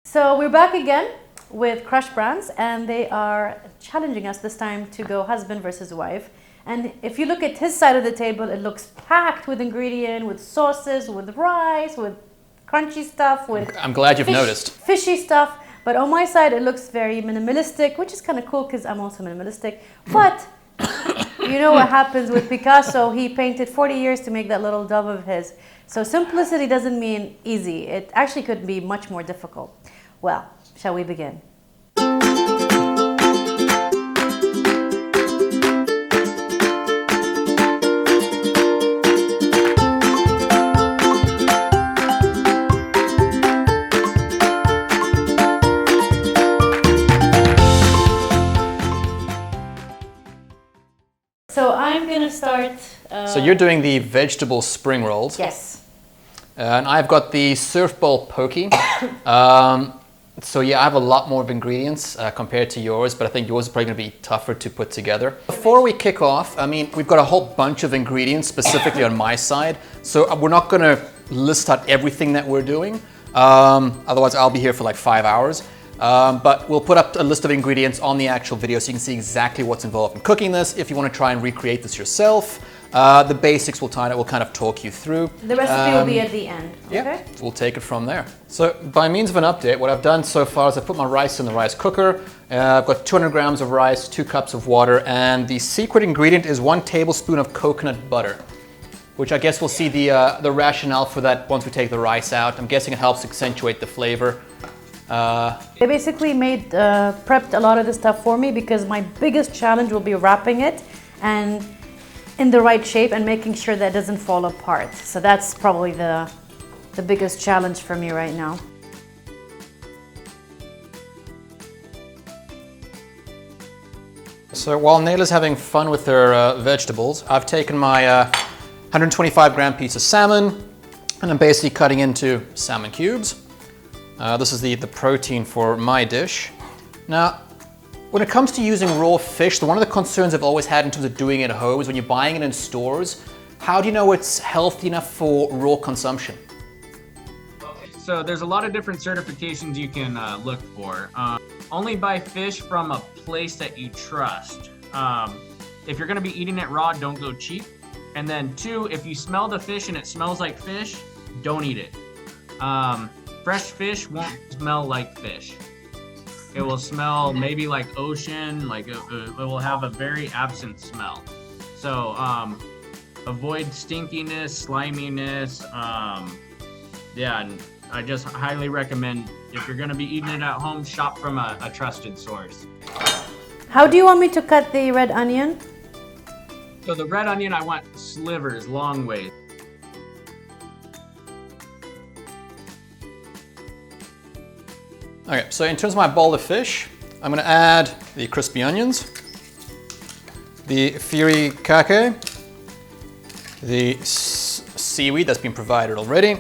So we're back again with Crush Brands, and they are challenging us this time to go husband versus wife. And if you look at his side of the table, it looks packed with ingredient, with sauces, with rice, with crunchy stuff, with I'm glad you've noticed. Fishy stuff. But on my side, it looks very minimalistic, which is kind of cool because I'm also minimalistic. But you know what happens with Picasso? He painted 40 years to make that little dove of his. So simplicity doesn't mean easy. It actually could be much more difficult. Well, shall we begin? So I'm gonna start. So you're doing the vegetable spring rolls. Yes. And I've got the surf bowl pokey. So yeah, I have a lot more of ingredients compared to yours, but I think yours is probably gonna be tougher to put together. Before we kick off, I mean, we've got a whole bunch of ingredients specifically on my side. So we're not gonna list out everything that we're doing. Otherwise I'll be here for like 5 hours. But we'll put up a list of ingredients on the actual video so you can see exactly what's involved in cooking this. If you want to try and recreate this yourself, the basics we'll kind of talk you through. The recipe will be at the end. Yeah, okay? We'll take it from there. So by means of an update, what I've done so far is I've put my rice in the rice cooker. I've got 200 grams of rice, 2 cups of water, and the secret ingredient is 1 tablespoon of coconut butter, which I guess we'll see the rationale for that once we take the rice out. I'm guessing it helps accentuate the flavor. They basically prepped a lot of this stuff for me because my biggest challenge will be wrapping it and in the right shape and making sure that it doesn't fall apart. So that's probably the biggest challenge for me right now. So while Nayla's having fun with her vegetables, I've taken my 125 gram piece of salmon and I'm basically cutting into salmon cubes. This is the protein for my dish. Now, when it comes to using raw fish, one of the concerns I've always had in terms of doing it at home is when you're buying it in stores, how do you know it's healthy enough for raw consumption? Okay, so there's a lot of different certifications you can look for. Only buy fish from a place that you trust. If you're gonna be eating it raw, don't go cheap. And then 2, if you smell the fish and it smells like fish, don't eat it. Fresh fish won't smell like fish. It will smell maybe like ocean, like it will have a very absent smell. So avoid stinkiness, sliminess. Yeah, and I just highly recommend if you're gonna be eating it at home, shop from a trusted source. How do you want me to cut the red onion? So the red onion, I want slivers, long ways. Okay, so in terms of my bowl of fish, I'm gonna add the crispy onions, the FURIKAKE, the seaweed that's been provided already.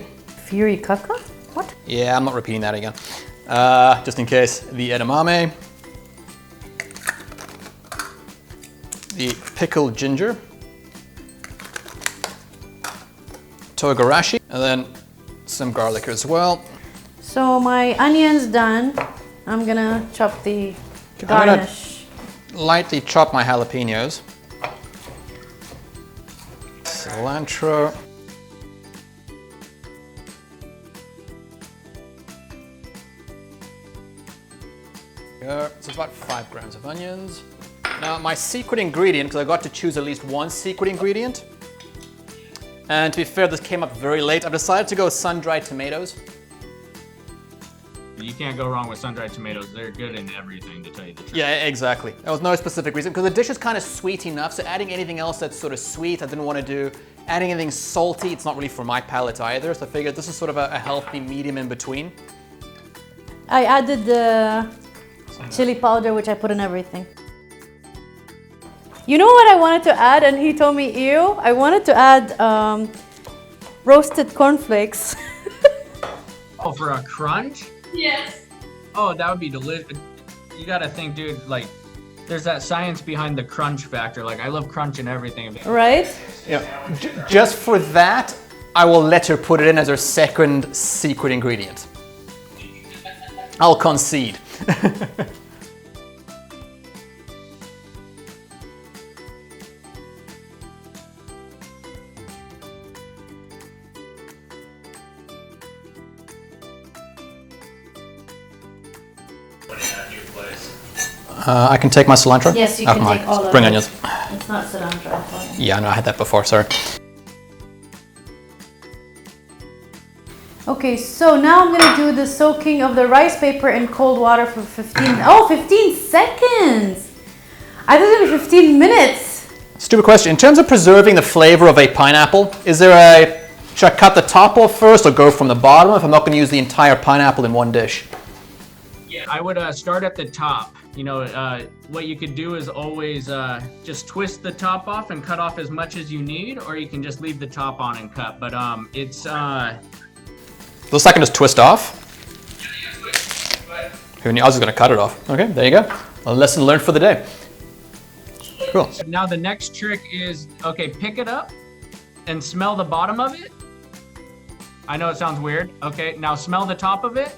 FURIKAKE? What? Yeah, I'm not repeating that again. Just in case, the edamame, the pickled ginger, togarashi, and then some garlic as well. So my onion's done. I'm gonna chop the garnish. I'm gonna lightly chop my jalapenos. Cilantro. So it's about 5 grams of onions. Now my secret ingredient, because I got to choose at least one secret ingredient. And to be fair, this came up very late. I've decided to go with sun-dried tomatoes. You can't go wrong with sun-dried tomatoes. They're good in everything, to tell you the truth. Yeah, exactly. There was no specific reason, because the dish is kind of sweet enough, so adding anything else that's sort of sweet, I didn't want to do. Adding anything salty, it's not really for my palate either, so I figured this is sort of a healthy medium in between. I added the chili powder, which I put in everything. You know what I wanted to add, and he told me, ew? I wanted to add roasted cornflakes. Oh, for a crunch? Yes. Oh, that would be delicious. You gotta think, dude, like, there's that science behind the crunch factor. Like, I love crunch and everything. Right? Yeah. Just for that, I will let her put it in as her second secret ingredient. I'll concede. I can take my cilantro? Yes, you can come take on. all of Spring it. onions. It's not cilantro. I thought. Yeah, no, I had that before, sorry. Okay, so now I'm gonna do the soaking of the rice paper in cold water for 15 seconds. I thought it was 15 minutes. Stupid question. In terms of preserving the flavor of a pineapple, should I cut the top off first or go from the bottom if I'm not gonna use the entire pineapple in one dish? Yeah, I would start at the top. You know, what you could do is always just twist the top off and cut off as much as you need, or you can just leave the top on and cut. But it's Looks like I can just twist off. Who knew? I was just gonna cut it off. Okay, there you go. A lesson learned for the day. Cool. Now the next trick is, okay, pick it up and smell the bottom of it. I know it sounds weird. Okay, now smell the top of it.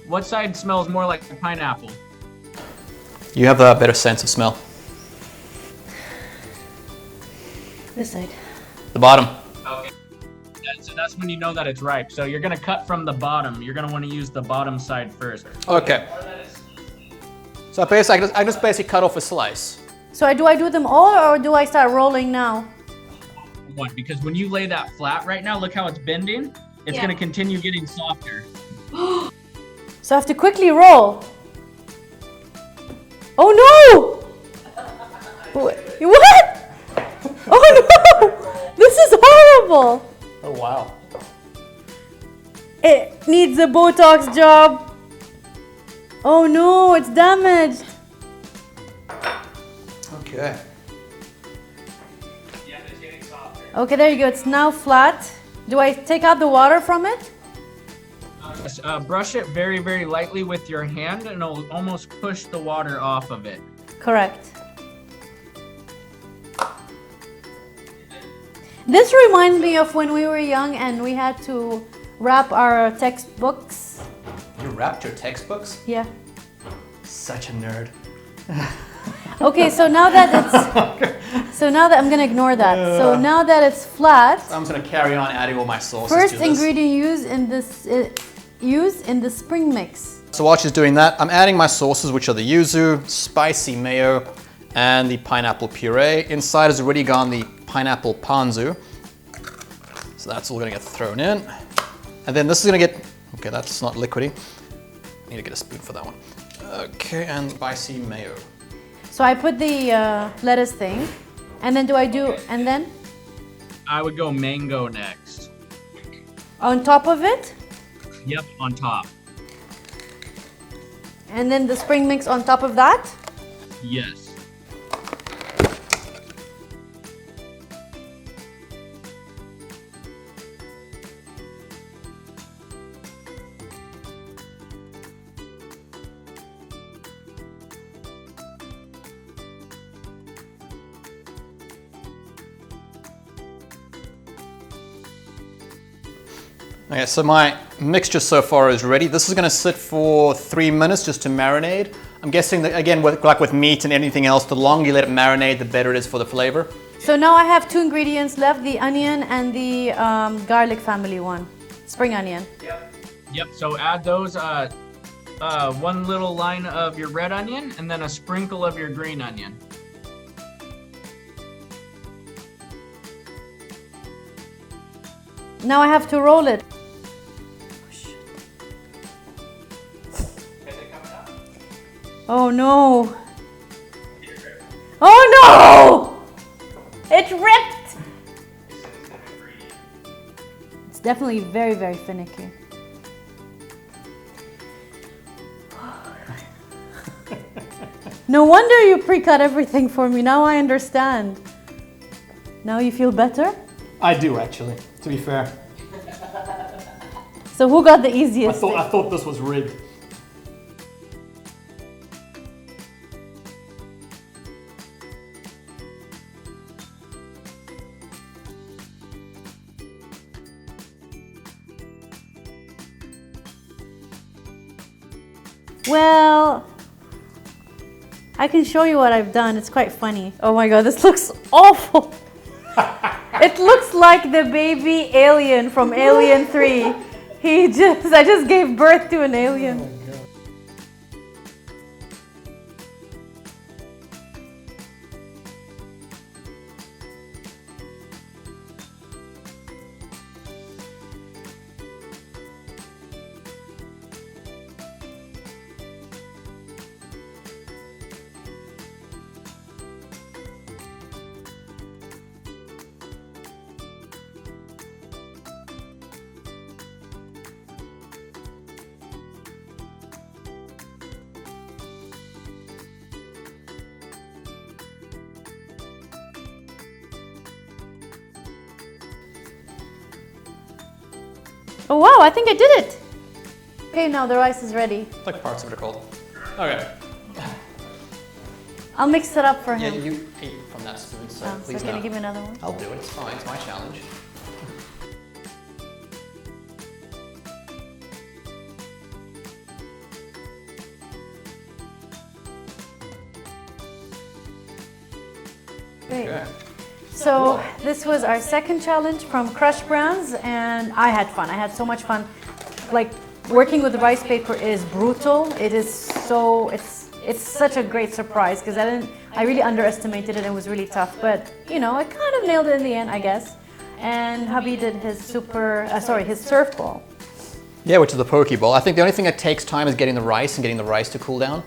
What side smells more like a pineapple? You have a better sense of smell. This side. The bottom. Okay. So that's when you know that it's ripe. So you're gonna cut from the bottom. You're gonna want to use the bottom side first. Okay. So basically, I just basically cut off a slice. So do I do them all or do I start rolling now? One, because when you lay that flat right now, look how it's bending. It's gonna continue getting softer. So I have to quickly roll. Oh no! What? Oh no! This is horrible! Oh wow. It needs a Botox job. Oh no, it's damaged. Okay. Yeah, it's getting softer. Okay, there you go. It's now flat. Do I take out the water from it? Brush it very, very lightly with your hand, and it'll almost push the water off of it. Correct. This reminds me of when we were young and we had to wrap our textbooks. You wrapped your textbooks? Yeah. Such a nerd. Okay, so now that it's I'm gonna ignore that. So now that it's flat, I'm just gonna carry on adding all my sauces first to this. ingredient used in the spring mix. So while she's doing that, I'm adding my sauces, which are the yuzu, spicy mayo, and the pineapple puree. Inside has already gone the pineapple ponzu. So that's all gonna get thrown in. And then this is gonna get, okay, that's not liquidy. Need to get a spoon for that one. Okay, and spicy mayo. So I put the lettuce thing, and then and then? I would go mango next. On top of it? Yep, on top. And then the spring mix on top of that? Yes. Okay, so my mixture so far is ready. This is going to sit for 3 minutes just to marinate. I'm guessing that, again, like with meat and anything else, the longer you let it marinate, the better it is for the flavor. So now I have 2 ingredients left, the onion and the garlic family one, spring onion. Yep, so add those, one little line of your red onion and then a sprinkle of your green onion. Now I have to roll it. Oh no! Oh no! It ripped! It's definitely very, very finicky. No wonder you pre-cut everything for me. Now I understand. Now you feel better? I do actually, to be fair. So who got the easiest? I thought this was rigged. Well, I can show you what I've done. It's quite funny. Oh my god, this looks awful. It looks like the baby alien from Alien 3. I just gave birth to an alien. Oh wow, I think I did it. Okay, now the rice is ready. Like parts of it are cold. Okay. I'll mix it up for Yeah, him. you ate from that spoon, so Oh, please so can no. you give me another one? I'll do it. It's fine. It's my challenge. Great. Okay. So this was our second challenge from Crush Brands, and I had fun. I had so much fun. Like, working with rice paper is brutal. It is so, it's such a great surprise because I really underestimated it. It was really tough, but you know, I kind of nailed it in the end, I guess. And hubby did his his surf ball. Yeah, which is the poke ball. I think the only thing that takes time is getting the rice and getting the rice to cool down.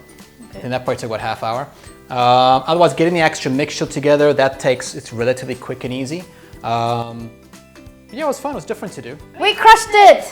Okay. And that part took about half hour. Otherwise, getting the extra mixture together, it's relatively quick and easy. Yeah, it was fun. It was different to do. We crushed it!